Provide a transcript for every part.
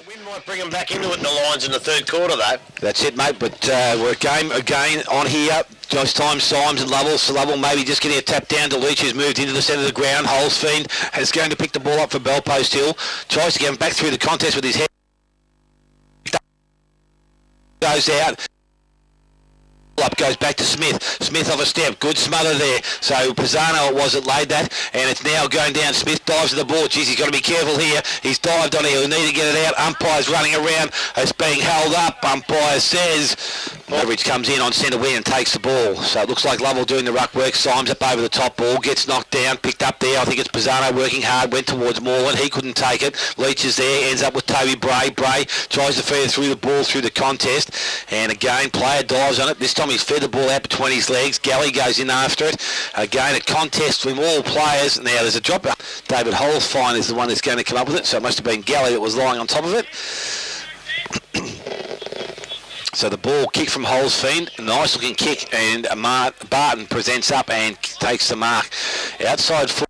The wind might bring them back into it in the lines in the third quarter, though. That's it, mate, but we're again on here. Just time, Symes and Lovell. So Lovell maybe just getting a tap down to Leach, who's moved into the centre of the ground. Holzfiend is going to pick the ball up for Bellpost Hill. Tries to get him back through the contest with his head. Goes out. Up goes back to Smith. Smith off a step. Good smother there. So Pisano it was that laid that, and it's now going down. Smith dives to the ball. Geez, he's got to be careful here. He's dived on it. He'll need to get it out. Umpire's running around. It's being held up. Umpire says Average comes in on centre wing and takes the ball. So it looks like Lovell doing the ruck work. Symes up over the top. Ball gets knocked down. Picked up there. I think it's Pisano working hard. Went towards Moreland. He couldn't take it. Leach is there. Ends up with Toby Bray. Bray tries to feed through the ball through the contest. And again, player dives on it. This time he's fed the ball out between his legs. Galley goes in after it. Again, a contest from all players. Now there's a drop. David Holzfine is the one that's going to come up with it. So it must have been Galley that was lying on top of it. So the ball kick from Holzfiend, nice looking kick, and Barton presents up and takes the mark. Outside foot.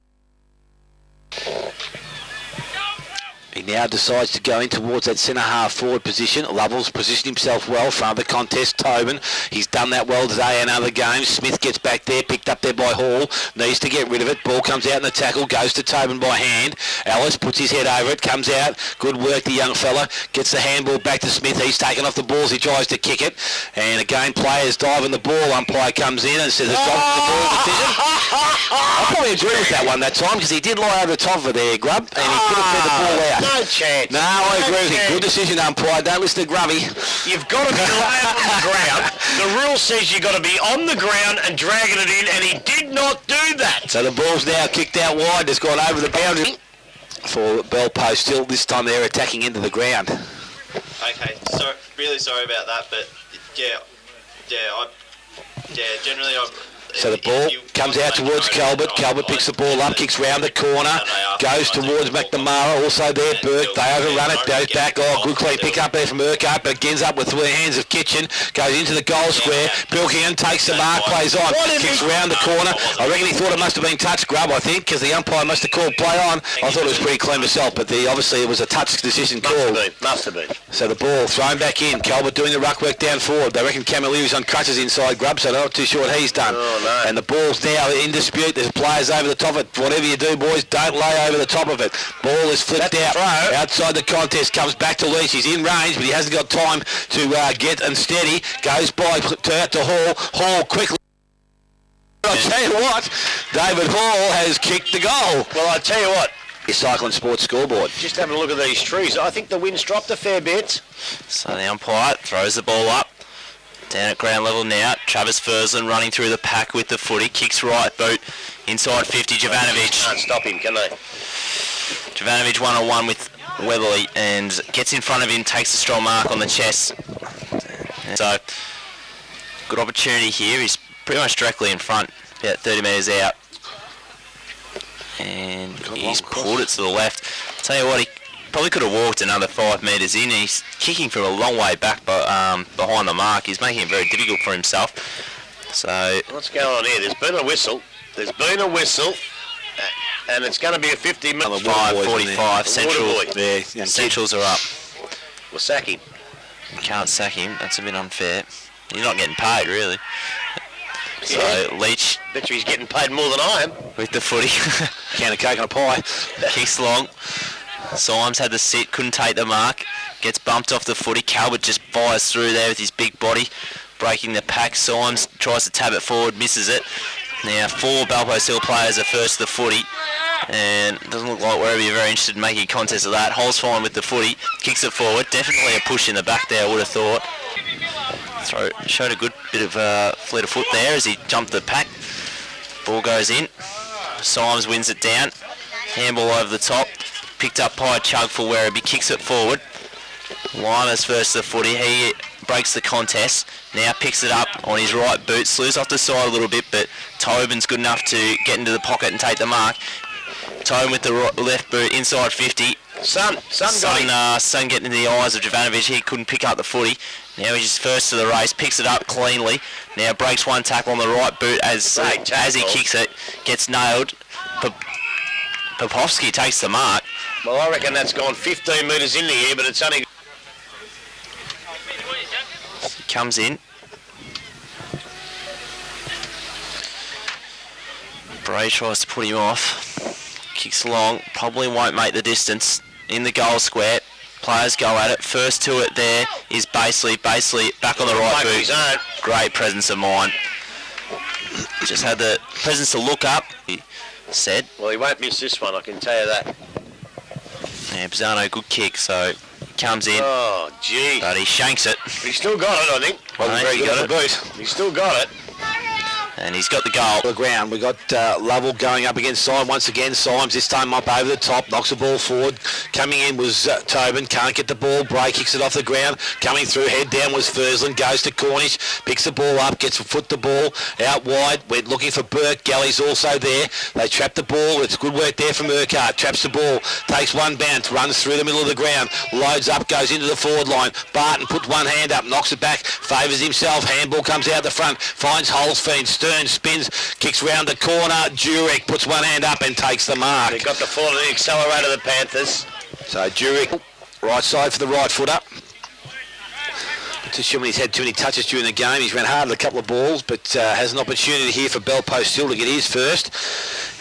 He now decides to go in towards that centre half forward position. Lovell's positioned himself well front of the contest. Tobin, he's done that well today in other games. Smith gets back there, picked up there by Hall. Needs to get rid of it. Ball comes out in the tackle, goes to Tobin by hand. Ellis puts his head over it, comes out. Good work, the young fella. Gets the handball back to Smith. He's taken off the balls. He tries to kick it. And again, players diving the ball. Umpire comes in and says it's dropped the ball decision. I probably agree with that one that time because he did lie over the top of it there, Grub, and he could have fed the ball out. No chance. No, I agree with you. Good decision, umpire. Don't listen to Grubby. You've got to be laying on the ground. The rule says you've got to be on the ground and dragging it in, and he did not do that. So the ball's now kicked out wide. It's gone over the boundary for Bellpost Hill. This time they're attacking into the ground. Okay, so really sorry about that, but generally So the ball comes out towards Calvert. Calvert picks the ball up, kicks round the corner, goes towards McNamara. Also there, Burke. They overrun it, goes back. Oh, good clean pick up there from Urquhart, but ends up with the hands of Kitchen. Goes into the goal square. Bilkingham takes the mark, plays on, kicks round the corner. I reckon he thought it must have been touch grub, I think, because the umpire must have called play on. I thought it was pretty clean myself, but obviously it was a touch decision called. Must have been. So the ball thrown back in. Calvert doing the ruck work down forward. They reckon Camilliu's on crutches inside grub, so they're not too sure what he's done. Oh, no. And the ball's now in dispute. There's players over the top of it. Whatever you do, boys, don't lay over the top of it. Ball is flipped out. Outside the contest, comes back to Leach. He's in range, but he hasn't got time to get unsteady. Goes by out to Hall. Hall quickly. I'll tell you what, David Hall has kicked the goal. Well, I tell you what. Your Cycling Sports scoreboard. Just having a look at these trees. I think the wind's dropped a fair bit. So the umpire throws the ball up. Down at ground level now, Travis Fursland running through the pack with the footy, kicks right boot, inside 50, Jovanovic. Can't stop him, can they? Jovanovic one-on-one with Weatherly and gets in front of him, takes a strong mark on the chest. So, good opportunity here. He's pretty much directly in front, about 30 metres out. And he's pulled it to the left. Tell you what, he probably could have walked another 5 metres in. He's kicking from a long way back behind the mark. He's making it very difficult for himself. So what's going on here? There's been a whistle. And it's going to be a 50-minute 5:45. Centrals are up. We'll sack him. Can't sack him. That's a bit unfair. He's not getting paid, really. So Leach. Bet you he's getting paid more than I am. With the footy. Can of cake and a pie. Kicks long. Symes had the sit, couldn't take the mark. Gets bumped off the footy. Calvert just fires through there with his big body, breaking the pack. Symes tries to tab it forward, misses it. Now 4 Bellpost Hill players are first to the footy, and it doesn't look like Werribee are very interested in making a contest of that. Hole's fine with the footy, kicks it forward. Definitely a push in the back there, I would have thought. Showed a good bit of fleet of foot there as he jumped the pack. Ball goes in. Symes wins it down. Handball over the top. Picked up by Chug for Werribee, kicks it forward. Lima's first to the footy. He breaks the contest. Now picks it up on his right boot. Slews off the side a little bit, but Tobin's good enough to get into the pocket and take the mark. Tobin with the left boot inside 50. Sun getting into the eyes of Jovanovic. He couldn't pick up the footy. Now he's just first to the race, picks it up cleanly. Now breaks one tackle on the right boot as he kicks it. Gets nailed. Popovsky takes the mark. Well, I reckon that's gone 15 metres in the air, but it's only comes in. Bray tries to put him off. Kicks long. Probably won't make the distance. In the goal square. Players go at it. First to it there is Basely. Basely back on the right boot. Great presence of mind. Just had the presence to look up, he said. Well, he won't miss this one, I can tell you that. Yeah, Pisano, good kick, so he comes in. Oh, gee. But he shanks it. He's still got it, I think. Wasn't very good at the boot. He's still got it. And he's got the goal. The ground. We got Lovell going up against Symes once again. Symes this time up over the top, knocks the ball forward. Coming in was Tobin, can't get the ball. Bray kicks it off the ground. Coming through, head down was Fursland, goes to Cornish, picks the ball up, gets a foot the ball out wide. We're looking for Burke. Galley's also there. They trap the ball. It's good work there from Urquhart. Traps the ball, takes one bounce, runs through the middle of the ground, loads up, goes into the forward line. Barton puts one hand up, knocks it back, favours himself. Handball comes out the front, finds Holsfield. Stern spins, kicks round the corner. Jurek puts one hand up and takes the mark. They got the fall of the accelerator, the Panthers. So Jurek, right side for the right footer. Just he's had too many touches during the game. He's ran hard at a couple of balls, but has an opportunity here for Bell Post Hill to get his first.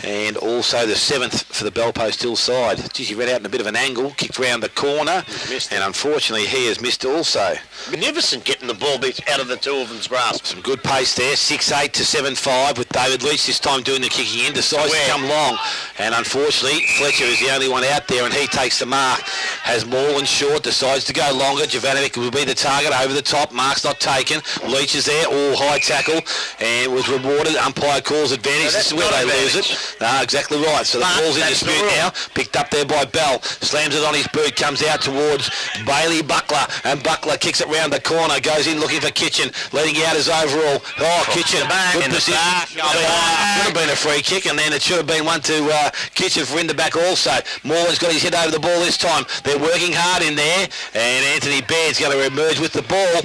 And also the 7th for the Bell Post Hill side. Geez, he ran out in a bit of an angle, kicked round the corner, and unfortunately he has missed also. Magnificent getting the ball out of the two of them's grasp. Some good pace there, 6'8" to 7'5", with David Leach this time doing the kicking in. Decides to come long, and unfortunately Fletcher is the only one out there, and he takes the mark. Has Moreland short, decides to go longer. Jovanovic will be the target over the top. Mark's not taken. Leach is there, all high tackle, and was rewarded. Umpire calls advantage. This is where they lose it. Exactly right. So the ball's in dispute now. Picked up there by Bell. Slams it on his boot. Comes out towards Bailey Buckler. And Buckler kicks it round the corner. Goes in looking for Kitchen. Leading out his overall. Oh, Kitchen. Good position. Could have been a free kick. And then it should have been one to Kitchen for in the back also. Moreland's got his head over the ball this time. They're working hard in there. And Anthony Baird's going to emerge with the ball.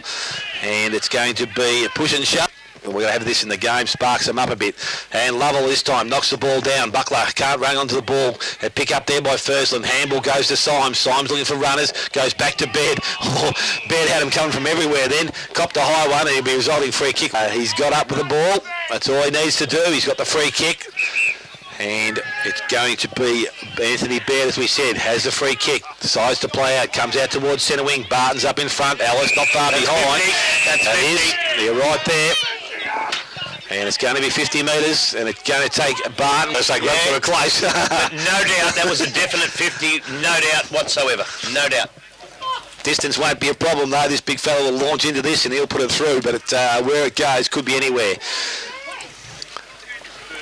And it's going to be a push and shove. We're going to have this in the game, sparks them up a bit. And Lovell this time knocks the ball down. Buckler can't run onto the ball. A pick up there by Fursland. Handball goes to Symes. Symes looking for runners. Goes back to Baird. Oh, Baird had him coming from everywhere then. Copped a high one and he'll be resulting free kick. He's got up with the ball. That's all he needs to do. He's got the free kick. And it's going to be Anthony Baird, as we said, has the free kick. Decides to play out. Comes out towards centre wing. Barton's up in front. Ellis not far behind. 50. That's 50. You're right there. And it's going to be 50 metres, and it's going to take Barton. It's like for a close. But no doubt that was a definite 50, no doubt whatsoever, no doubt. Distance won't be a problem though. This big fella will launch into this and he'll put it through, but where it goes could be anywhere.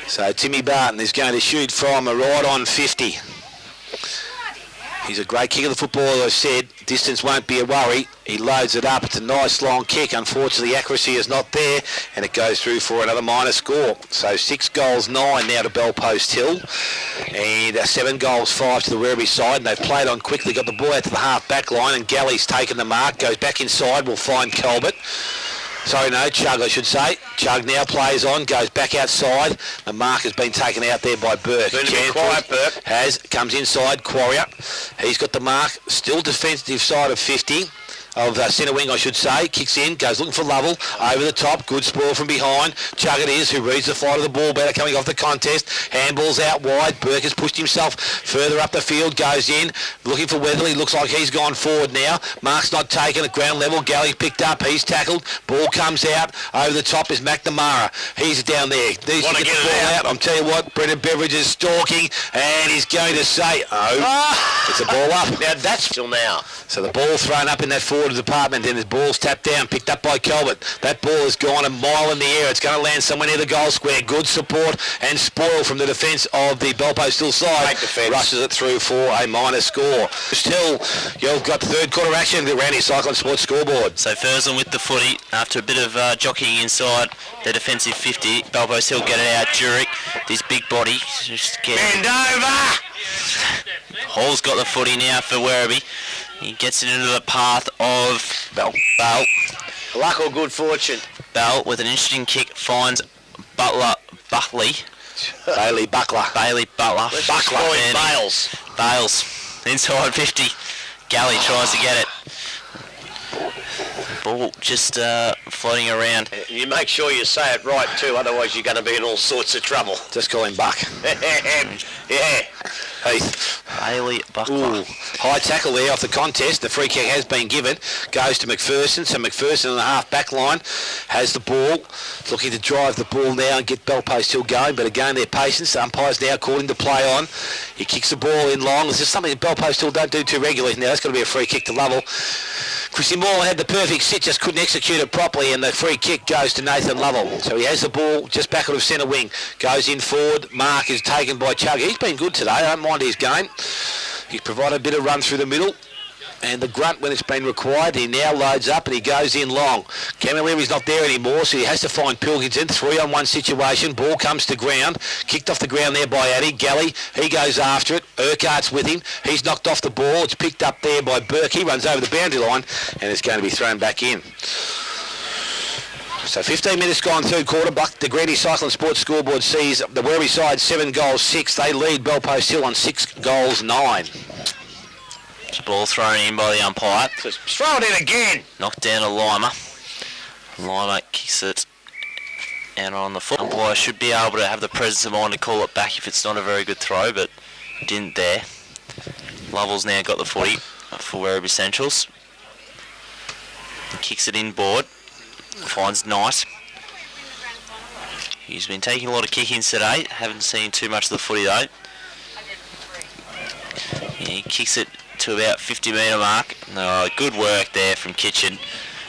So Timmy Barton is going to shoot from a right on 50. He's a great kicker of the football, as I said. Distance won't be a worry. He loads it up. It's a nice long kick. Unfortunately, accuracy is not there, and it goes through for another minor score. So 6 goals, 9 now to Bell Post Hill, and 7 goals, 5 to the Werribee side. And they've played on quickly, got the ball out to the half back line, and Galley's taken the mark. Goes back inside. We'll find Colbert. Sorry, no, Chug, I should say. Chug now plays on, goes back outside. The mark has been taken out there by Burke. Been a bit quiet, Burke. Comes inside, Quarrier. He's got the mark, still defensive side of 50. Of centre wing, I should say. Kicks in, goes looking for Lovell. Over the top, good spoil from behind. Chug it is, who reads the flight of the ball better coming off the contest. Handball's out wide. Burke has pushed himself further up the field, goes in. Looking for Weatherly, looks like he's gone forward now. Mark's not taken at ground level. Galley picked up, he's tackled. Ball comes out. Over the top is McNamara. He's down there. Needs to get the ball out. I'm telling you what, Brendan Beveridge is stalking, and he's going to say, it's a ball up. Now that's till now. So the ball thrown up in that forward department, and the ball's tapped down, picked up by Colbert. That ball has gone a mile in the air. It's going to land somewhere near the goal square. Good support and spoil from the defence of the Bell Post Hill side. Great defence. Rushes it through for a minor score. Still, you've got third quarter action at the Randy Cyclone Sports scoreboard. So Fursland with the footy after a bit of jockeying inside the defensive 50. Bell Post Hill get it out. Jurek, this big body. Just get Bend over! Hall's got the footy now for Werribee. He gets it into the path of Bell. Luck or good fortune. Bell with an interesting kick finds Bailey Buckler. Bales. Inside 50. Galley tries to get it. Ball just floating around. You make sure you say it right too, otherwise you're going to be in all sorts of trouble. Just call him Buck. Yeah. Heath. Bailey Buckler. Ooh, high tackle there off the contest. The free kick has been given. Goes to McPherson. So McPherson on the half-back line has the ball. Looking to drive the ball now and get Bellpost Hill going. But again, their patience. The umpire's now calling to play on. He kicks the ball in long. This is something that Bellpost Hill don't do too regularly. Now that's got to be a free kick to Lovell. Chrissy Moore had the perfect sit, just couldn't execute it properly, and the free kick goes to Nathan Lovell. So he has the ball just back out of centre wing. Goes in forward. Mark is taken by Chuggy. He's been good today. I don't mind his game. He's provided a bit of run through the middle. And the grunt when it's been required, he now loads up and he goes in long. Camileri's not there anymore, so he has to find Pilkington. 3-on-1 situation. Ball comes to ground. Kicked off the ground there by Addy. Galley, he goes after it. Urquhart's with him. He's knocked off the ball. It's picked up there by Burke. He runs over the boundary line and it's going to be thrown back in. So 15 minutes gone, third quarter. The Granny Cycling Sports scoreboard sees the Werribee side 7 goals 6. They lead Bellpost Hill on 6 goals 9. Ball thrown in by the umpire. Just throw it in again. Knocked down to Lima. Lima kicks it out on the foot. Umpire should be able to have the presence of mind to call it back if it's not a very good throw, but didn't there. Lovell's now got the footy for Werribee Centrals. He kicks it inboard. Finds Knight. He's been taking a lot of kick-ins today. Haven't seen too much of the footy though. Yeah, he kicks it to about 50 metre mark. No, good work there from Kitchen.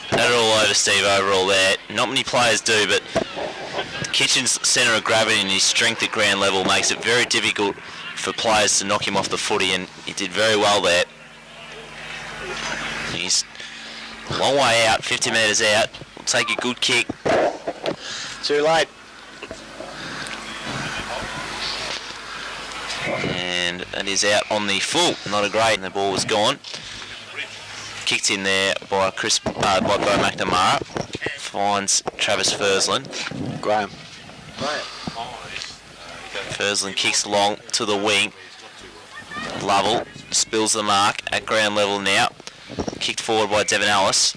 Had it all over Steve Overall there. Not many players do, but Kitchen's centre of gravity and his strength at ground level makes it very difficult for players to knock him off the footy, and he did very well there. He's a long way out, 50 metres out. Will take a good kick. Too late. And it is out on the full. Not a great, and the ball was gone. Kicked in there by Bo McNamara. Finds Travis Fursland. Graham. Fursland kicks long to the wing. Lovell spills the mark at ground level now. Kicked forward by Devon Ellis.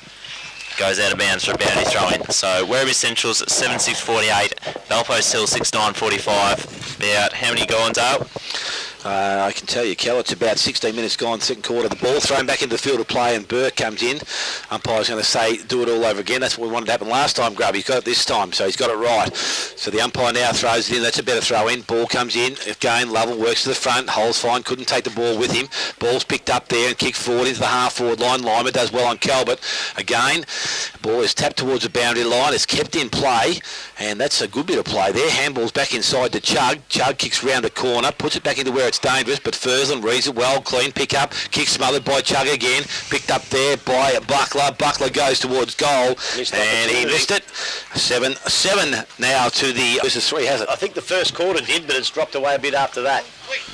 Goes out of bounds for a boundary throw-in. So Werribee Central's at 7-6-48. Bellpost Hill 6-9-45. About how many gone, Dale? I can tell you, Kel, it's about 16 minutes gone, second quarter. The ball thrown back into the field of play and Burke comes in. Umpire's going to say, do it all over again. That's what we wanted to happen last time, Grub. He's got it this time, so he's got it right. So the umpire now throws it in. That's a better throw in. Ball comes in. Again, Lovell works to the front. Hole's fine. Couldn't take the ball with him. Ball's picked up there and kicked forward into the half-forward line. Lima does well on Calvert. Again, ball is tapped towards the boundary line. It's kept in play, and that's a good bit of play there. Handball's back inside to Chug. Chug kicks round the corner, puts it back into where it's dangerous, but Fursland reads it well, clean pick up, kick smothered by Chug again, picked up there by Buckler. Buckler goes towards goal, and he missed it. 7-7 now to the... This is 3, has it? I think the first quarter did, but it's dropped away a bit after that.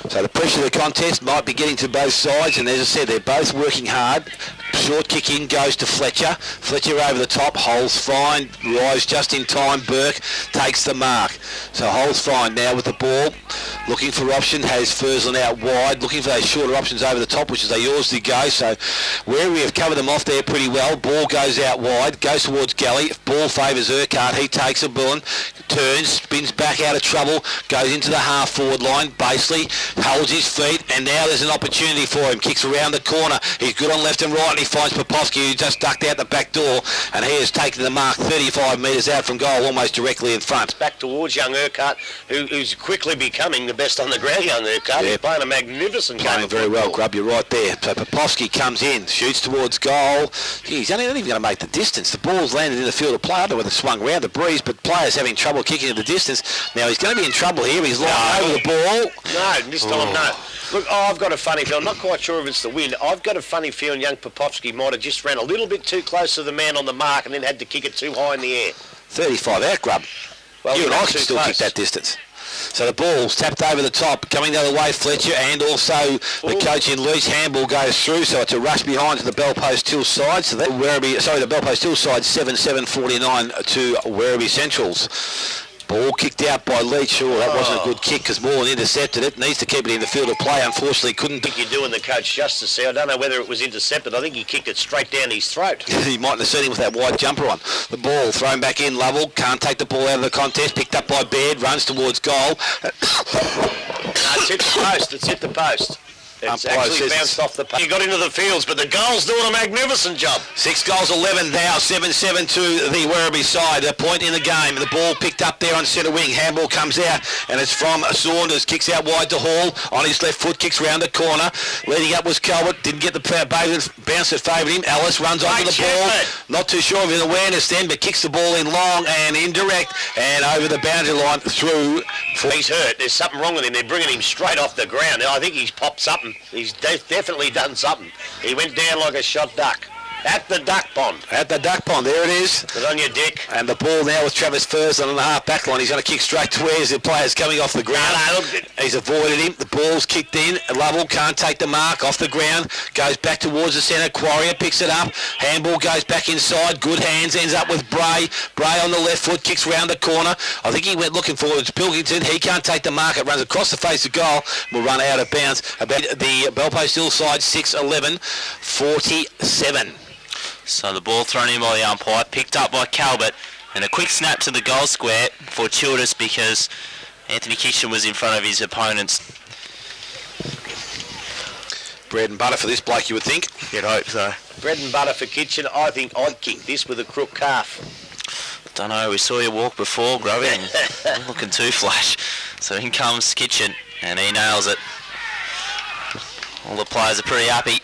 So the pressure of the contest might be getting to both sides, and as I said, they're both working hard. Short kick in goes to Fletcher. Fletcher over the top. Hole's fine. Rise just in time. Burke takes the mark. So Hole's fine now with the ball. Looking for option. Has Fursland out wide. Looking for those shorter options over the top, which is they yours to go. So where we have covered them off there pretty well. Ball goes out wide. Goes towards Galley. Ball favours Urquhart. He takes a bullet. Turns. Spins back out of trouble. Goes into the half-forward line. Baseley holds his feet, and now there's an opportunity for him. Kicks around the corner. He's good on left and right, and he finds Popovsky, who just ducked out the back door, and he has taken the mark 35 metres out from goal, almost directly in front. Back towards young Urquhart, who's quickly becoming the best on the ground, young Urquhart. Yeah. He's playing a magnificent game. Playing very well, Grub. You're right there. So Popovsky comes in, shoots towards goal. He's not even going to make the distance. The ball's landed in the field of play. I don't know whether it swung around the breeze, but players having trouble kicking to the distance. Now he's going to be in trouble here. He's lying over the ball. No, this time no. Look, I've got a funny feeling. I'm not quite sure if it's the wind. I've got a funny feeling young Popovsky might have just ran a little bit too close to the man on the mark and then had to kick it too high in the air. 35 out, Grub. Well, you and I can still kick that distance. So the ball's tapped over the top, coming the other way, Fletcher, and also the coach in loose handball goes through, so it's a rush behind to the Bellpost Hill side. So that the Bellpost Hill side 7-7-49 to Werribee Centrals. Ball kicked out by Leach. Sure, that wasn't a good kick because Moreland intercepted it. Needs to keep it in the field of play. Unfortunately, couldn't. I think you're doing the coach justice there. I don't know whether it was intercepted. I think he kicked it straight down his throat. He mightn't have seen him with that wide jumper on. The ball thrown back in, Lovell. Can't take the ball out of the contest. Picked up by Baird. Runs towards goal. No, it's hit the post. It's hit the post. It's actually bounced off the post. He got into the fields, but the goal's doing a magnificent job. 6 goals, 11 now, 7-7 to the Werribee side. A point in the game. The ball picked up there on centre wing. Handball comes out, and it's from Saunders. Kicks out wide to Hall. On his left foot, kicks round the corner. Leading up was Colbert. Didn't get the bounce that favoured him. Ellis runs onto the ball. Not too sure of his awareness then, but kicks the ball in long and indirect, and over the boundary line through. He's hurt. There's something wrong with him. They're bringing him straight off the ground. I think he's popped something. He's definitely done something. He went down like a shot duck. At the duck pond. At the duck pond, there it is. It's on your dick. And the ball now with Travis Furston on the half back line. He's going to kick straight to where the player's coming off the ground. He's avoided him. The ball's kicked in. Lovell can't take the mark off the ground. Goes back towards the centre. Quarrier picks it up. Handball goes back inside. Good hands. Ends up with Bray. Bray on the left foot. Kicks round the corner. I think he went looking forwards. Pilkington. He can't take the mark. It runs across the face of goal. Will run out of bounds. About the Belpost Hill side. 6-11. 47. So the ball thrown in by the umpire, picked up by Calvert, and a quick snap to the goal square for Childers because Anthony Kitchen was in front of his opponents. Bread and butter for this bloke, you would think. You'd hope so. Bread and butter for Kitchen. I think I'd kick this with a crook calf. Don't know, we saw you walk before, Grubby, and not looking too flash. So in comes Kitchen, and he nails it. All the players are pretty happy.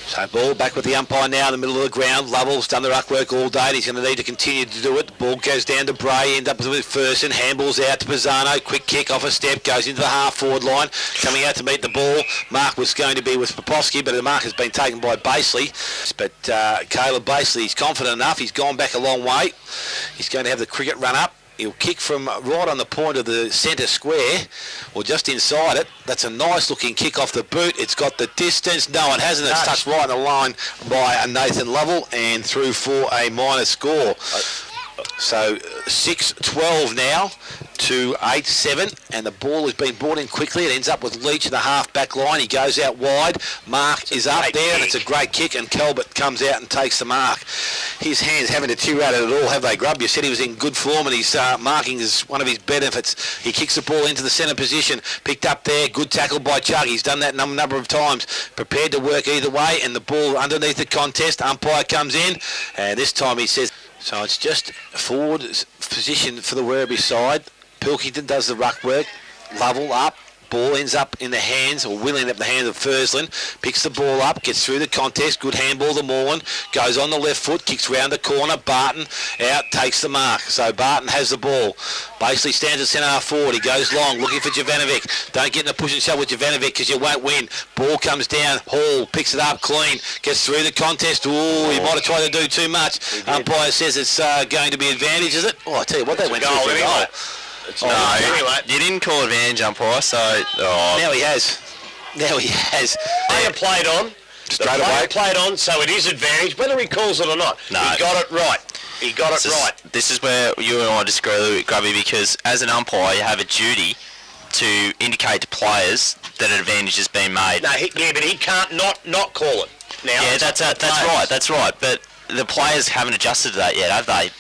So ball back with the umpire now in the middle of the ground. Lovell's done the ruck work all day and he's going to need to continue to do it. The ball goes down to Bray, end up with Furston. Handball's out to Pisano. Quick kick off a step, goes into the half forward line. Coming out to meet the ball. Mark was going to be with Popovsky, but the mark has been taken by Baseley. But Caleb Baseley, he's confident enough. He's gone back a long way. He's going to have the cricket run up. He'll kick from right on the point of the centre square, or just inside it. That's a nice looking kick off the boot. It's got the distance. No, it hasn't. It's touched right on the line by Nathan Lovell and through for a minor score. So 6-12 now to 8-7, and the ball has been brought in quickly. It ends up with Leach in the half-back line. He goes out wide. Mark is up there, and it's a great kick, and Calvert comes out and takes the mark. His hands haven't deteriorated at all, have they, Grub? You said he was in good form, and his marking is one of his benefits. He kicks the ball into the centre position. Picked up there. Good tackle by Chug. He's done that a number of times. Prepared to work either way, and the ball underneath the contest. Umpire comes in, and this time he says... So it's just forward position for the Werribee side. Pilkington does the ruck work. Lovell up. Ball ends up in the hands, or will end up in the hands of Fursland. Picks the ball up, gets through the contest. Good handball to Moreland. Goes on the left foot, kicks round the corner. Barton out, takes the mark. So Barton has the ball. Basically stands at centre half forward. He goes long, looking for Jovanovic. Don't get in a push and shove with Jovanovic because you won't win. Ball comes down. Hall picks it up clean. Gets through the contest. Ooh, he might have tried to do too much. Umpire says it's going to be advantage, is it? Oh, I tell you what, they went through for a goal. Anyway, you didn't call advantage, umpire, so... Now he has. Player played on. Straight away. Played on, so it is advantage, whether he calls it or not. No. He got it right. This is where you and I disagree, Grubby, because as an umpire, you have a duty to indicate to players that an advantage has been made. No, but he can't not call it. Now, yeah, that's right. But the players haven't adjusted to that yet, have they?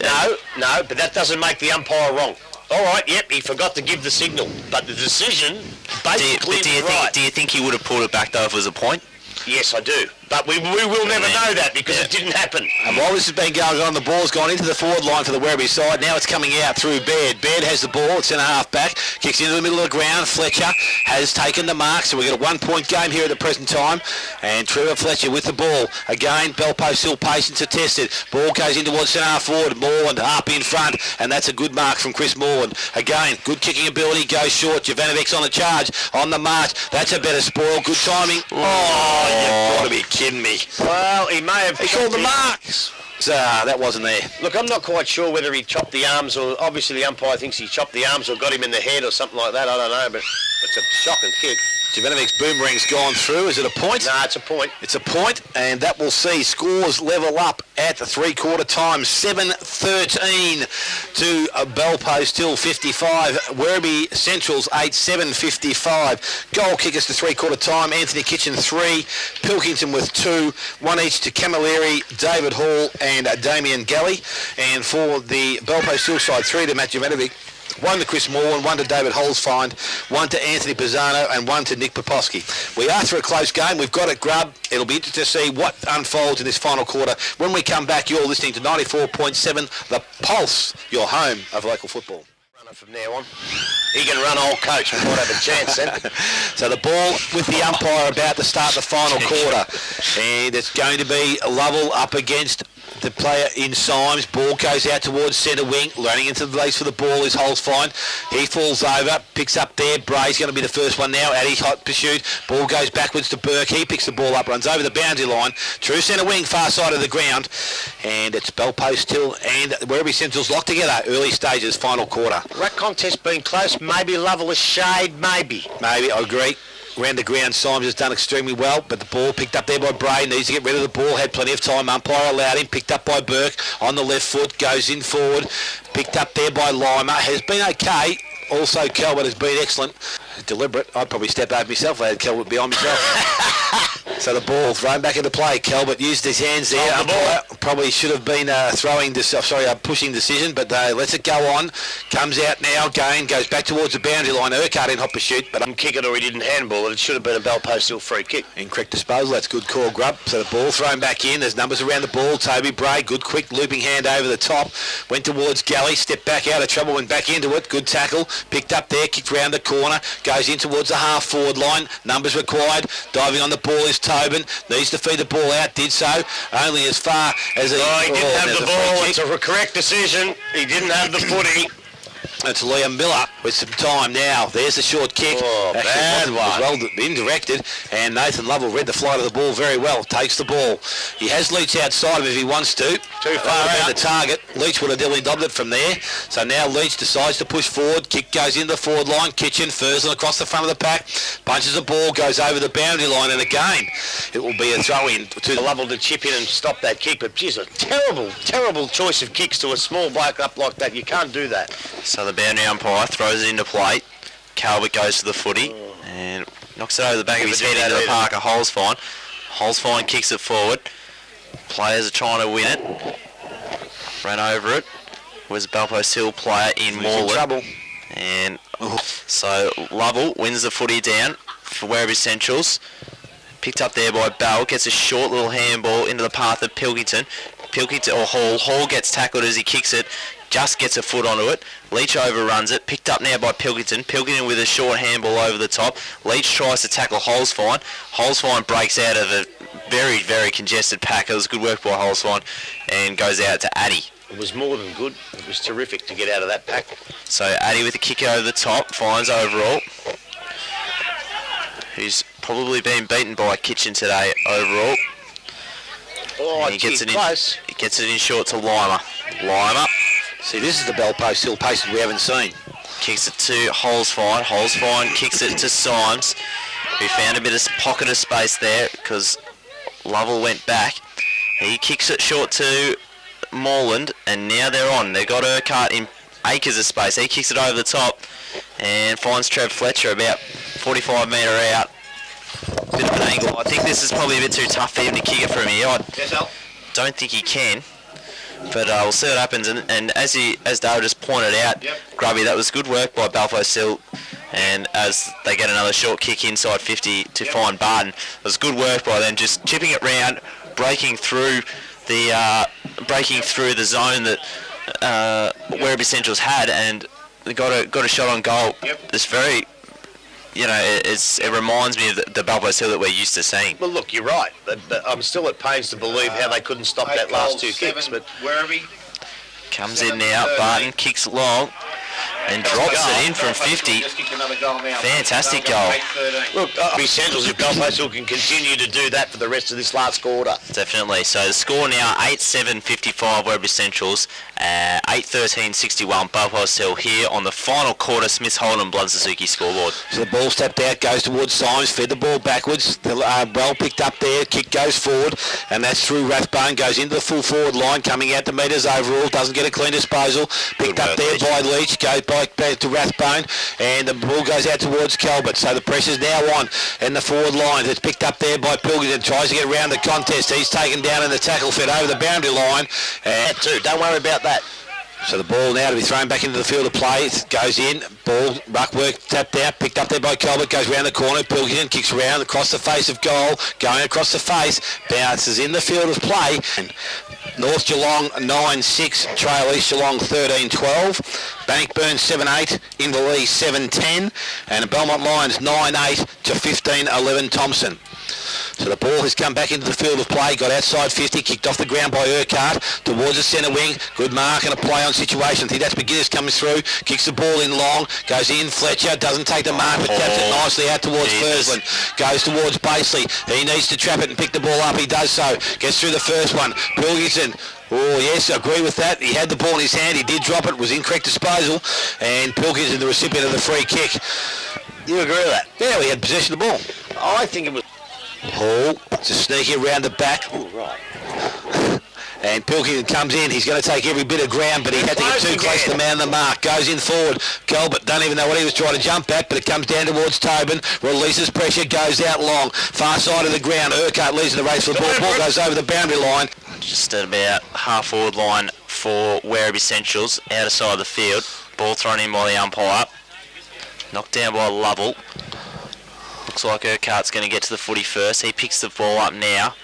No, but that doesn't make the umpire wrong. All right, yep, he forgot to give the signal, but the decision basically do you think he would have pulled it back though if it was a point? Yes, I do. But we will never know that because it didn't happen. And while this has been going on, the ball's gone into the forward line for the Werribee side. Now it's coming out through Baird. Baird has the ball. It's in a half-back. Kicks into the middle of the ground. Fletcher has taken the mark. So we've got a one-point game here at the present time. And Trevor Fletcher with the ball. Again, Belpost still patience are tested. Ball goes in towards centre half forward. Moreland up in front. And that's a good mark from Chris Moreland. Again, good kicking ability. Goes short. Jovanovic's on the charge. On the march. That's a better spoil. Good timing. Oh, you've got to be kidding me. Well, he may have... He called the marks. That wasn't there. Look, I'm not quite sure whether he chopped the arms or... Obviously, the umpire thinks he chopped the arms or got him in the head or something like that. I don't know, but it's a shocking kick. Jovanovic's boomerang's gone through. Is it a point? No, it's a point. It's a point, and that will see scores level up at the three-quarter time. 7-13 to Bellpost Hill 55. Werribee Central's 8-7 55. Goal kickers to three-quarter time. Anthony Kitchen 3. Pilkington with 2. 1 each to Camilleri, David Hall and Damien Galley. And for the Bellpost Hill side, 3 to Matt Jovanovic. 1 to Chris Moore and 1 to David Holzfind, 1 to Anthony Pisano and 1 to Nick Poposky. We are through a close game. We've got it, Grub. It'll be interesting to see what unfolds in this final quarter. When we come back, you're listening to 94.7 The Pulse, your home of local football. Runner from now on. He can run old coach. We might have a chance then. So the ball with the umpire about to start the final quarter. And it's going to be Lovell up against the player in Symes. Ball goes out towards centre wing. Running into the race for the ball is Holzfind. He falls over, picks up there. Bray's going to be the first one now. Addy's hot pursuit. Ball goes backwards to Burke. He picks the ball up, runs over the boundary line. True centre wing, far side of the ground. And it's Bellpost Hill and Werribee Central's locked together. Early stages, final quarter. That contest been close. Maybe Lovell a shade, maybe. Maybe, I agree. Around the ground, Symes has done extremely well, but the ball picked up there by Bray, needs to get rid of the ball, had plenty of time, umpire allowed him, picked up by Burke, on the left foot, goes in forward, picked up there by Lima, has been okay, also Kelwood has been excellent, deliberate, I'd probably step over myself, I had Kelwood behind myself. So the ball thrown back into play. Kelbert used his hands there. Umpire probably should have been pushing decision, but lets it go on. Comes out now, again, goes back towards the boundary line. Urquhart in hot pursuit, but kick it or he didn't handball it. It should have been a Bellpost Hill free kick. Incorrect disposal. That's good call, Grub. So the ball thrown back in. There's numbers around the ball. Toby Bray, good quick looping hand over the top. Went towards Galley, stepped back out of trouble, went back into it. Good tackle. Picked up there, kicked round the corner. Goes in towards the half forward line. Numbers required. Diving on the ball is Tobin. Needs to feed the ball out. Did so. Only as far as he... he didn't have the ball. It's a correct decision. He didn't have the footy. It's Liam Miller with some time now. There's the short kick. Oh, bad one. Well indirected, and Nathan Lovell read the flight of the ball very well. Takes the ball. He has Leach outside him if he wants to. Too far out. The target. Leach would have dilly dobbed it from there. So now Leach decides to push forward. Kick goes into the forward line. Kitchen, Fursland across the front of the pack. Punches the ball, goes over the boundary line, and again it will be a throw-in to Lovell to chip in and stop that kick. But geez, a terrible choice of kicks to a small bloke up like that. You can't do that. So the boundary umpire throws it into play. Calvert goes to the footy and knocks it over the back of his head into the Parker Holzfine. Holzfine kicks it forward. Players are trying to win it. Ran over it. Was a Bellpost Hill player in Moreland. trouble. And so Lovell wins the footy down for Werribee Centrals. Picked up there by Bell. Gets a short little handball into the path of Pilkington. Hall gets tackled as he kicks it. Just gets a foot onto it. Leach overruns it. Picked up now by Pilkington. Pilkington with a short handball over the top. Leach tries to tackle Holzfine. Holzfine breaks out of a very, very congested pack. It was good work by Holzfine and goes out to Addy. It was more than good. It was terrific to get out of that pack. So Addy with a kick over the top. Finds overall. Who's probably been beaten by Kitchen today overall. Oh, he gets close. He gets it in short to Lima. Lima. See, this is the Bellpost Hill pace we haven't seen. Kicks it to Holzfine. Holzfine kicks it to Symes, who found a bit of pocket of space there because Lovell went back. He kicks it short to Moreland, and now they're on. They've got Urquhart in acres of space. He kicks it over the top and finds Trev Fletcher about 45 metre out. Bit of an angle. I think this is probably a bit too tough for him to kick it from here. I don't think he can. But we'll see what happens, and as Dale just pointed out, Grubby, that was good work by Bellpost Hill, and as they get another short kick inside 50 to find Barton, it was good work by them, just chipping it round, breaking through the zone that Werribee Central's had, and they got a shot on goal. It's very, it reminds me of the Bellpost Hill that we're used to seeing. Well, look, you're right, but I'm still at pains to believe how they couldn't stop that last two kicks. But comes in now, Barton kicks long, and drops it in from 50. Fantastic goal. Look, Centrals, if Gold Coast can continue to do that for the rest of this last quarter. Definitely. So the score now 8-7-55 Werribee Centrals, 8-13-61 Belfast Hill here on the final quarter. Smith Holden Blood Suzuki scoreboard. So the ball stepped out, goes towards Symes, fed the ball backwards. Well picked up there, kick goes forward, and that's through Rathbone, goes into the full forward line, coming out to metres overall, doesn't get a clean disposal. Picked up there by Leach, goes back to Rathbone, and the ball goes out towards Calvert. So the pressure's now on in the forward line. It's picked up there by Pilkington, tries to get around the contest. He's taken down in the tackle, fed over the boundary line. And don't worry about that. So the ball now to be thrown back into the field of play. It goes in, ball, ruck work, tapped out, picked up there by Colbert, goes round the corner. Pilkington kicks around across the face of goal, going across the face, bounces in the field of play. North Geelong 9-6, trail East Geelong 13-12. Bannockburn 7-8, Inverleigh 7-10, and the Belmont Lions 9-8 to 15-11 Thompson. So the ball has come back into the field of play, got outside 50, kicked off the ground by Urquhart towards the centre wing. Good mark and a play on situation. I think that's McGuinness coming through, kicks the ball in long, goes in, Fletcher doesn't take the mark but taps it nicely out towards Fursland. Goes towards Basely. He needs to trap it and pick the ball up. He does so. Gets through the first one. Pilkington. Oh, yes, I agree with that. He had the ball in his hand. He did drop it. Was incorrect disposal. And Pilkington, the recipient of the free kick. You agree with that? Yeah, we had possession of the ball. I think it was... Hall just sneaking around the back. Oh, right. And Pilkington comes in. He's going to take every bit of ground, but he had to get too close to the man on the mark. Goes in forward. Gilbert don't even know what he was trying to jump at, but it comes down towards Tobin. Releases pressure, goes out long. Far side of the ground. Urquhart leads in the race for the ball. Ball goes over the boundary line. Just at about half forward line for Werribee Centrals, out of side of the field. Ball thrown in by the umpire. Knocked down by Lovell. Looks like Urquhart's going to get to the footy first. He picks the ball up now.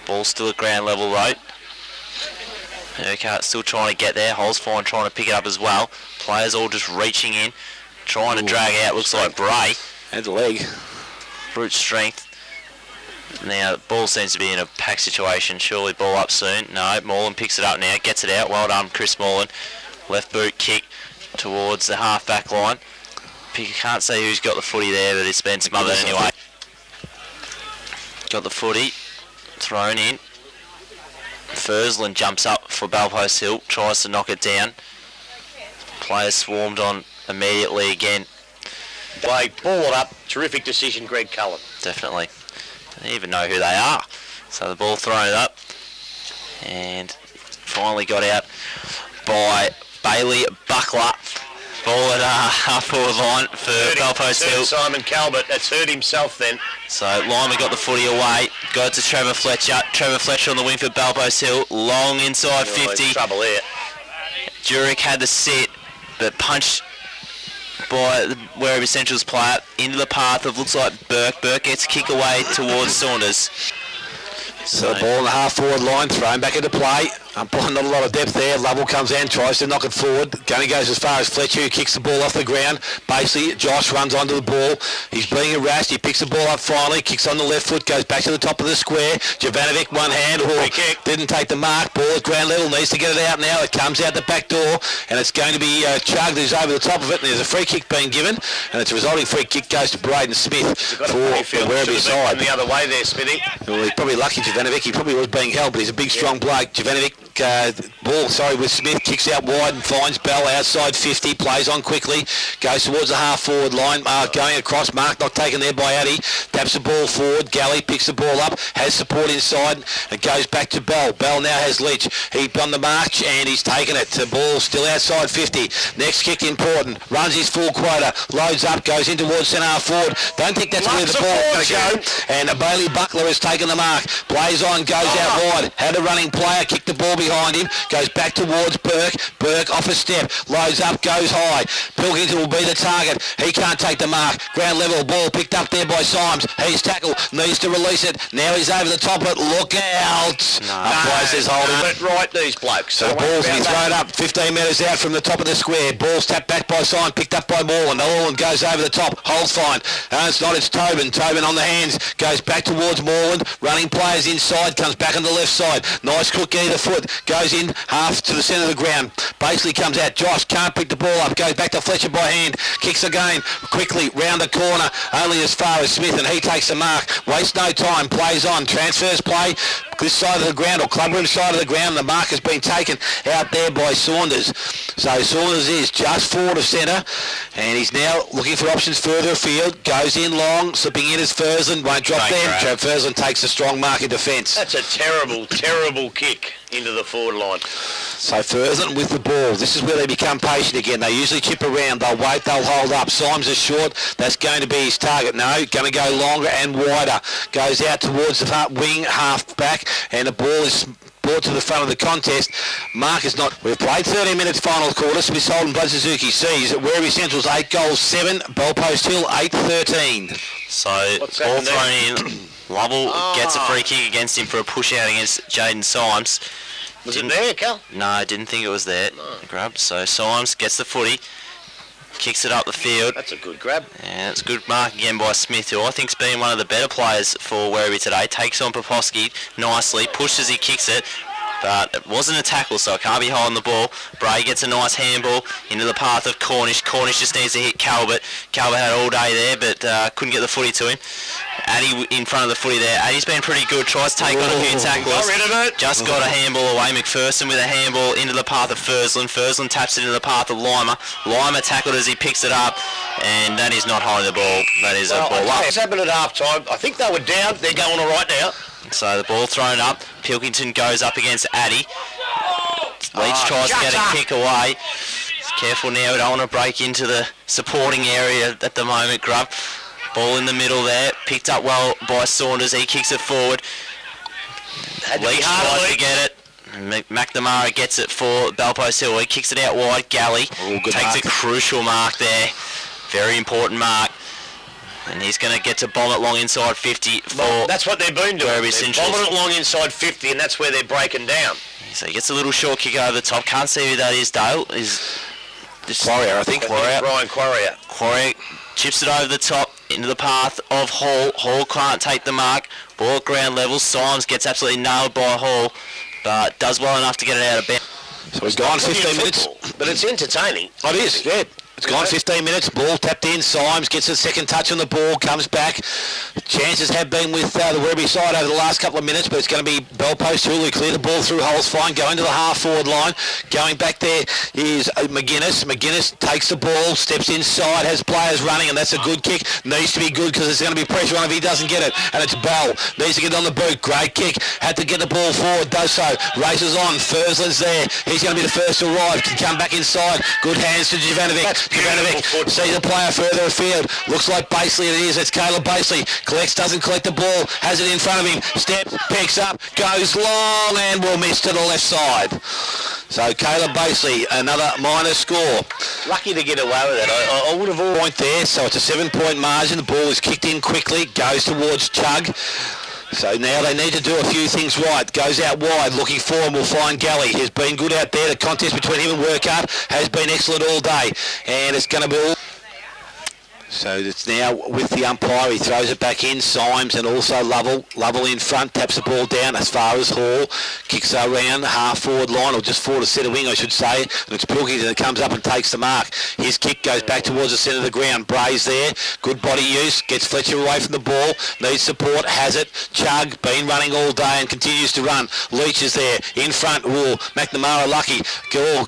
Ball still at ground level though. Urquhart still trying to get there. Holzfine trying to pick it up as well. Players all just reaching in, trying to drag out. Looks like Bray. And the leg. Brute strength. Now, the ball seems to be in a pack situation. Surely ball up soon. No, Morland picks it up now. Gets it out. Well done, Chris Morland. Left boot kick towards the half-back line. Can't see who's got the footy there, but it's been smothered anyway. Got the footy. Thrown in. Fursland jumps up for Belpost Hill. Tries to knock it down. Players swarmed on immediately again. Blake, ball it up. Terrific decision, Greg Cullen. Definitely. I don't even know who they are. So the ball thrown up. And finally got out by Bailey Buckler. Ball at half-forward line for Belpost Hill. Simon Calvert, that's hurt himself then. So Lyman got the footy away, got it to Trevor Fletcher. Trevor Fletcher on the wing for Belpost Hill, long inside 50. Trouble here. Jurek had the sit, but punched by the Werribee Central's player into the path of, looks like Burke. Burke gets a kick away towards Saunders. So the ball on the half-forward line, thrown back into play. Not a lot of depth there. Lovell comes in, tries to knock it forward. Gunny goes as far as Fletcher, who kicks the ball off the ground. Basically, Josh runs onto the ball. He's being harassed. He picks the ball up finally, kicks on the left foot, goes back to the top of the square. Jovanovic, one hand. Didn't take the mark. Ball at ground level, needs to get it out now. It comes out the back door, and it's going to be chugged. He's over the top of it, and there's a free kick being given, and it's a resulting free kick goes to Braden Smith for the Werribee side. The other way there, Smithy. Well, he's probably lucky, Jovanovic. He probably was being held, but he's a big, strong bloke. Jovanovic, with Smith, kicks out wide and finds Bell outside 50, plays on quickly, goes towards the half-forward line, going across, Mark not taken there by Addy, taps the ball forward, Galley picks the ball up, has support inside, and goes back to Bell. Bell now has Leach. He on the march, and he's taken it. The ball still outside 50. Next kick important, runs his full quota, loads up, goes in towards centre half forward. Don't think that's where the ball is going to go. And Bailey Buckler has taken the mark, plays on, goes out wide, had a running player, kicked the ball behind him, goes back towards Burke. Burke off a step, loads up, goes high. Pilkington will be the target. He can't take the mark. Ground level, ball picked up there by Symes. He's tackled, needs to release it. Now he's over the top of it. Look out! Umpire says holding. Let right these blokes. So the ball's been thrown up 15 metres out from the top of the square. Ball's tapped back by Symes, picked up by Morland. Morland goes over the top, holds fine. It's not, it's Tobin. Tobin on the hands, goes back towards Morland. Running players inside, comes back on the left side. Nice crook either foot, goes in half to the centre of the ground. Basically comes out. Josh can't pick the ball up, goes back to Fletcher by hand, kicks again, quickly round the corner, only as far as Smith, and he takes the mark. Wastes no time, plays on, transfers play this side of the ground, or clubroom side of the ground. The mark has been taken out there by Saunders. So Saunders is just forward of centre, and he's now looking for options further afield. Goes in long, slipping in as Fursland, won't drop there. Fursland takes a strong mark in defence. That's a terrible, terrible kick into the forward line. So Fursland with the ball. This is where they become patient again. They usually chip around. They'll wait. They'll hold up. Symes is short. That's going to be his target. No, going to go longer and wider. Goes out towards the wing, half back, and the ball is brought to the front of the contest. Mark is not. We've played 30 minutes final quarter. Smith Holden, Bud Suzuki sees at Werribee Central's 8 goals 7. Bellpost Hill 8-13. So ball thrown in. Lovell gets a free kick against him for a push out against Jaden Symes. Was it there, Cal? No, I didn't think it was there. No. Grab. So Symes gets the footy, kicks it up the field. That's a good grab. Yeah, it's a good mark again by Smith, who I think's been one of the better players for Werribee today. Takes on Popovski nicely, pushes, he kicks it. But it wasn't a tackle, so it can't be holding the ball. Bray gets a nice handball into the path of Cornish. Cornish just needs to hit Calvert. Calvert had all day there, but couldn't get the footy to him. Addy in front of the footy there. Addy's been pretty good. Tries to take on a few tackles. Got rid of it. Just got a handball away. McPherson with a handball into the path of Fursland. Fursland taps it into the path of Lima. Lima tackled as he picks it up, and that is not holding the ball. That is a ball up. It's happened at half time. I think they were down. They're going all right now. So the ball thrown up. Pilkington goes up against Addy. Leach tries to get a kick away. Careful now, we don't want to break into the supporting area at the moment, Grub. Ball in the middle there, picked up well by Saunders, he kicks it forward. Leach tries to get it. McNamara gets it for Bellpost Hill, he kicks it out wide. Galley takes a crucial mark there, very important mark. And he's going to get to bomb it long inside 50 for... Well, that's what they've been doing. They're bombing it long inside 50, and that's where they're breaking down. So he gets a little short kick over the top. Can't see who that is, Dale. Quarrier, I think. Ryan Quarrier. Quarrier chips it over the top into the path of Hall. Hall can't take the mark. Ball at ground level. Symes gets absolutely nailed by Hall, but does well enough to get it out of bounds. So he's gone 15 minutes. But it's entertaining. It is, yeah. It's gone 15 minutes, ball tapped in, Symes gets a second touch on the ball, comes back. Chances have been with the Werribee side over the last couple of minutes, but it's going to be Bellpost Hill who clear the ball through holes fine, going to the half-forward line. Going back there is McGuinness. McGuinness takes the ball, steps inside, has players running, and that's a good kick. Needs to be good because there's going to be pressure on if he doesn't get it. And it's Bell. Needs to get on the boot. Great kick. Had to get the ball forward, does so. Races on. Fursland's there. He's going to be the first to arrive. Can come back inside. Good hands to Jovanovic. Jovanovic sees a player further afield. Looks like Basley it is. It's Caleb Basley. Collects, doesn't collect the ball. Has it in front of him. Steps, picks up, goes long and will miss to the left side. So Caleb Basley, another minor score. Lucky to get away with it. I would have all... Point there, so it's a 7-point margin. The ball is kicked in quickly, goes towards Chug. So now they need to do a few things right. Goes out wide, looking for him, will find Galley. He's been good out there. The contest between him and Workhart has been excellent all day. And it's going to be all... So it's now with the umpire. He throws it back in. Symes and also Lovell. Lovell in front, taps the ball down as far as Hall. Kicks around half-forward line, or just forward to centre wing, I should say. And it's Pilkington that comes up and takes the mark. His kick goes back towards the centre of the ground. Bray's there. Good body use. Gets Fletcher away from the ball. Needs support. Has it. Chug, been running all day and continues to run. Leach is there. In front. Ooh, McNamara lucky.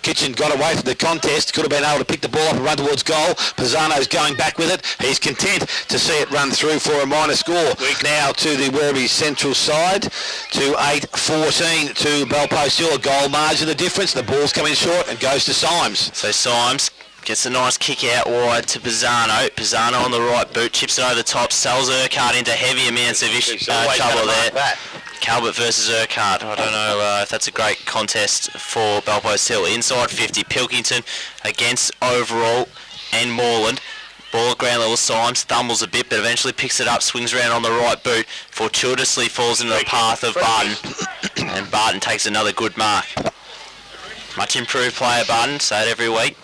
Kitchen got away from the contest. Could have been able to pick the ball up and run towards goal. Pisano's going back with it. He's content to see it run through for a minor score. Now to the Werribee Central side, to 8-14 to Bellpost Hill. A goal margin the difference. The ball's coming short and goes to Symes. So Symes gets a nice kick out wide to Pisano. Pisano on the right boot, chips it over the top, sells Urquhart into heavy amounts of trouble there. Calvert versus Urquhart. I don't know if that's a great contest for Bellpost Hill. Inside 50, Pilkington against Overall and Moreland. Ball at ground level, Symes stumbles a bit, but eventually picks it up, swings around on the right boot. Fortuitously falls into the path of Barton, and Barton takes another good mark. Much improved player, Barton, say it every week,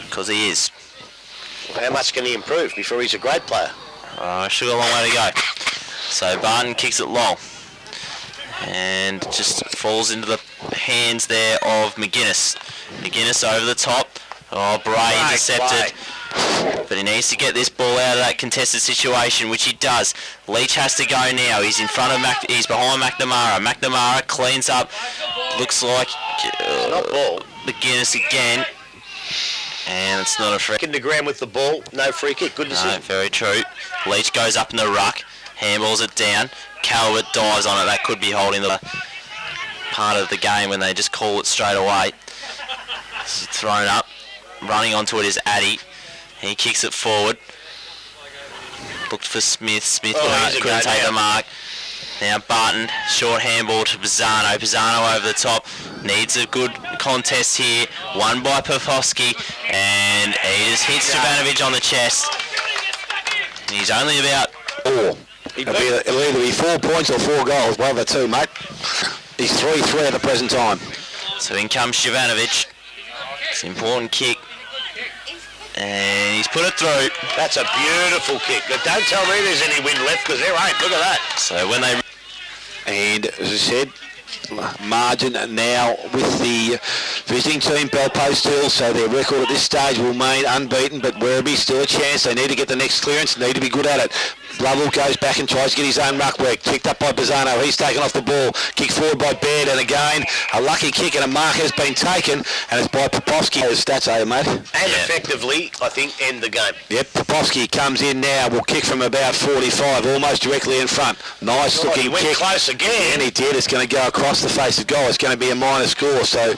because he is. Well, how much can he improve before he's a great player? Still got a long way to go. So Barton kicks it long. and just falls into the hands there of McGuinness. McGuinness over the top. Oh, Bray intercepted. But he needs to get this ball out of that contested situation, which he does. Leach has to go now. He's in front of he's behind McNamara. McNamara cleans up. Looks like Not ball. McGuinness again. And it's not a free. In the ground with the ball, no free kick. Good decision. No, very true. Leach goes up in the ruck. Handballs it down. Calvert dives on it. That could be holding the part of the game when they just call it straight away. It's thrown up. Running onto it is Addy. He kicks it forward. Looked for Smith. Smith couldn't take the mark. Now Barton, short handball to Pisano. Pisano over the top. Needs a good contest here. Won by Popovsky. And he just hits Jovanovic on the chest. And he's only about 4. It'll either be 4 points or 4 goals. One of the two, mate. He's 3-3 at the present time. So in comes Jovanovic. It's an important kick. And he's put it through. That's a beautiful kick. But don't tell me there's any wind left, because there ain't. Look at that. So when they... And as I said, margin now with the visiting team, Belpost Hill, so their record at this stage will remain unbeaten, but Werribee still a chance. They need to get the next clearance, need to be good at it. Lovell goes back and tries to get his own ruck work. Picked up by Pisano. He's taken off the ball. Kicked forward by Baird, and again, a lucky kick and a mark has been taken, and it's by Popovsky. His stats over, mate. And effectively, I think, end the game. Yep, Popovsky comes in now. Will kick from about 45, almost directly in front. Nice looking he went kick. Close again. And he did. It's going to go across the face of goal. It's going to be a minor score. So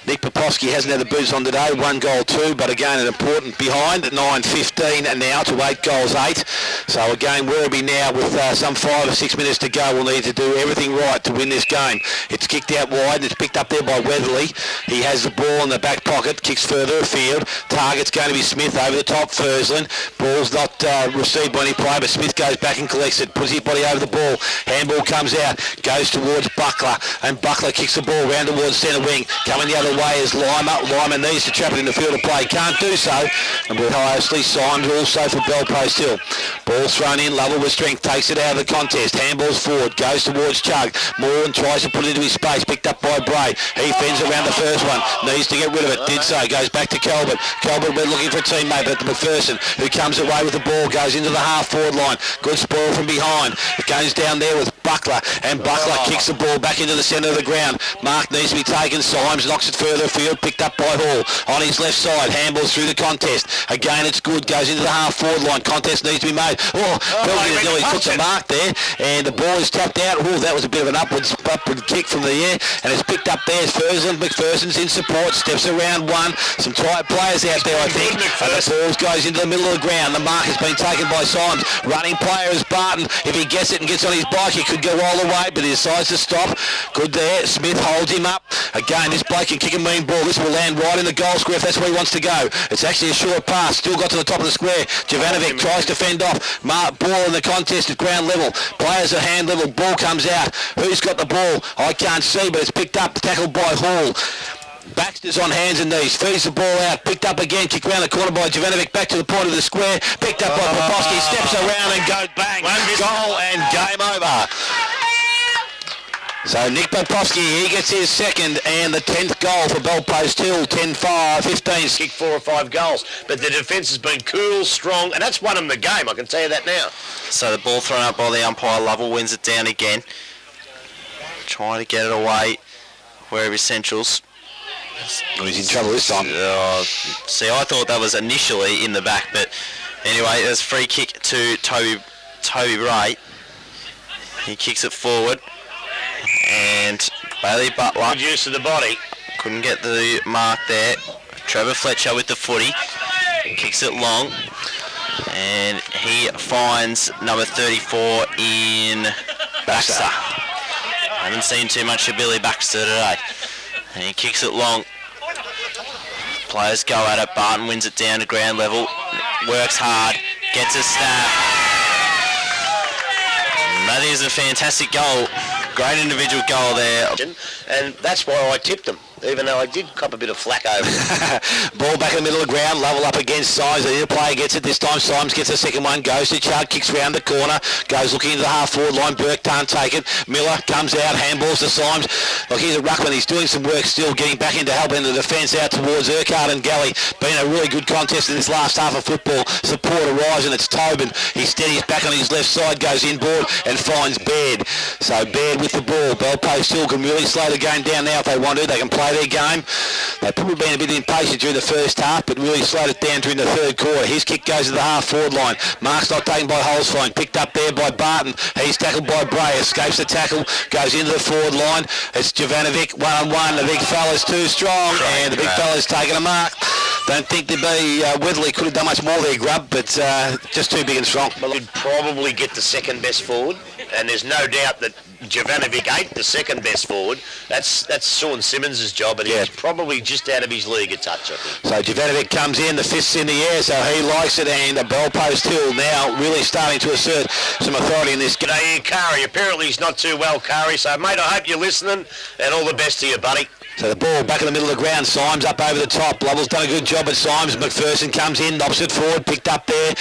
Nick Popovsky hasn't had the boots on today. 1 goal, 2, but again, an important behind at 9-15 and now to 8 goals, 8. So again, Werribee now with some 5 or 6 minutes to go will need to do everything right to win this game. It's kicked out wide and it's picked up there by Weatherly. He has the ball in the back pocket, kicks further afield. Target's going to be Smith over the top, Fursland. Ball's not received by any player, but Smith goes back and collects it, puts his body over the ball. Handball comes out, goes towards Buckler, and Buckler kicks the ball round towards centre wing. Coming the other way is Lima. Lima needs to trap it in the field of play. Can't do so. And with Highsley signed also for Belpost Hill. Ball thrown in, Lovell with strength, takes it out of the contest. Handballs forward, goes towards Chug. Moore tries to put it into his space, picked up by Bray. He fends around the first one, needs to get rid of it, did so, goes back to Calvert. Calvert been looking for a teammate, but McPherson, who comes away with the ball, goes into the half-forward line. Good spoil from behind. It goes down there with Buckler, and Buckler kicks the ball back into the centre of the ground. Mark needs to be taken. Symes knocks it further afield, picked up by Hall. On his left side, handballs through the contest. Again, it's good, goes into the half-forward line. Contest needs to be made. Penalty nearly took the mark there, and the ball is tapped out. That was a bit of an upward kick from the air, and it's picked up there. Fursland, McPherson's in support, steps around one. Some tight players out there, I think. And the ball goes into the middle of the ground. The mark has been taken by Symes. Running player is Barton. If he gets it and gets on his bike, he could go all the way, but he decides to stop. Good there. Smith holds him up. Again, this bloke can kick a mean ball. This will land right in the goal square if that's where he wants to go. It's actually a short pass. Still got to the top of the square. Jovanovic tries to fend off. Ball in the contest at ground level. Players at hand level. Ball comes out. Who's got the ball? I can't see, but it's picked up. Tackled by Hall. Baxter's on hands and knees, feeds the ball out, picked up again, kicked round the corner by Jovanovic, back to the point of the square, picked up by Popovsky, steps around and goes bang, goal and game over. So Nick Popovsky, he gets his second and the 10th goal for Belpost Hill, 10-15. Kicked 4 or 5 goals, but the defence has been cool, strong, and that's won them the game, I can tell you that now. So the ball thrown up by the umpire, Lovell wins it down again. Trying to get it away, Werribee Centrals. Well, he's in trouble this time. See, I thought that was initially in the back, but anyway, there's a free kick to Toby Ray. He kicks it forward, and Bailey Butler. Good use of the body. Couldn't get the mark there. Trevor Fletcher with the footy. Kicks it long, and he finds number 34 in Baxter. Haven't seen too much of Billy Baxter today. And he kicks it long. Players go at it. Barton wins it down to ground level. Works hard. Gets a snap. And that is a fantastic goal. Great individual goal there. And that's why I tipped them. even though I did cop a bit of flack over it. Ball back in the middle of the ground, level up against Symes. The player gets it this time. Symes gets the second one, goes to Chug, kicks round the corner, goes looking into the half-forward line. Burke can't take it. Miller comes out, handballs to Symes. Look, he's a ruckman. He's doing some work still, getting back into help in the defence out towards Urquhart and Galley. Been a really good contest in this last half of football. Support arrives and it's Tobin. He steadies back on his left side, goes inboard and finds Baird. So Baird with the ball. Bell Post Hill can really slow the game down now if they want to. They can play their game. They've probably been a bit impatient during the first half, but really slowed it down during the third quarter. His kick goes to the half-forward line. Mark's not taken by Holzfein. Picked up there by Barton. He's tackled by Bray. Escapes the tackle. Goes into the forward line. It's Jovanovic one-on-one. The big fella's too strong, and the big fella's taken a mark. Don't think there'd be Weatherly could have done much more there, Grub, but just too big and strong. Well, he'd probably get the second best forward, and there's no doubt that Jovanovic ain't the second best forward. That's Sean Simmons' job, and he's probably just out of his league a touch, I think. So Jovanovic comes in, the fist's in the air, so he likes it, and Bell Post Hill now really starting to assert some authority in this game. G'day, Kari. Apparently he's not too well, Kari, so mate, I hope you're listening, and all the best to you, buddy. So the ball back in the middle of the ground. Symes up over the top. Lovell's done a good job at Symes. McPherson comes in, opposite forward, picked up there.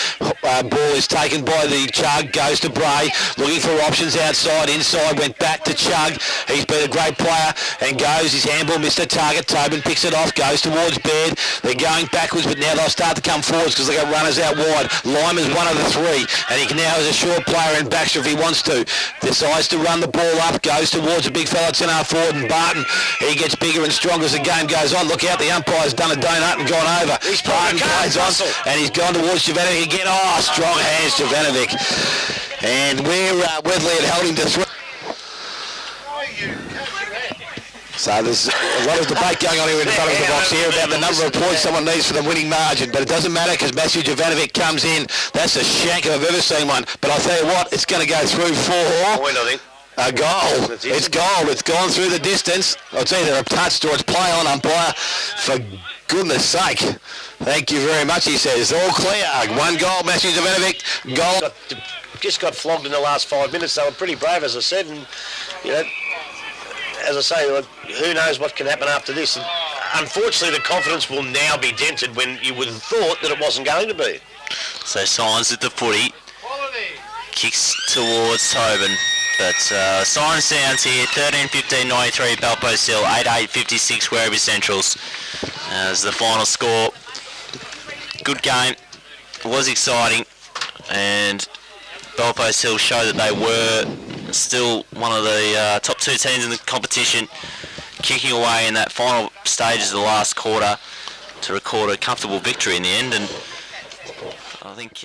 Ball is taken by the Chug, goes to Bray, looking for options outside, inside, went back to Chug. He's been a great player and goes. His handball missed the target. Tobin picks it off, goes towards Baird. They're going backwards, but now they'll start to come forwards because they got runners out wide. Lyman's one of the three, and he can now has a short player in Baxter if he wants to. Decides to run the ball up, goes towards a big fella, centre forward, and Barton. He gets bigger and stronger as the game goes on. Look out, the umpire's done a donut and gone over. He's Barton plays on, and he's gone towards Jovanovic again. Oh, strong hands, Jovanovic. And where Weatherly had held him to three. So there's a lot of debate going on here in front of the box here about the number of points someone needs for the winning margin, but it doesn't matter because Matthew Jovanovic comes in. That's the shank I've ever seen one. But I'll tell you what, it's going to go through for Point, I think. a goal. It's goal. It's gone through the distance. It's either a touch or it's play on, umpire. For goodness sake. Thank you very much, he says. All clear. One goal, Matthew Jovanovic. Goal. Just got flogged in the last 5 minutes. They were pretty brave, as I said, and you know, as I say, like, who knows what can happen after this. And unfortunately, the confidence will now be dented when you would have thought that it wasn't going to be. So Symes with the footy. Kicks towards Tobin. But Symes sounds here. 13-15-93 Bell Post Hill. 8-8-56 Werribee Centrals. As the final score. Good game. It was exciting. And Bell Post Hill showed that they were still one of the top two teams in the competition, kicking away in that final stages of the last quarter to record a comfortable victory in the end. And I think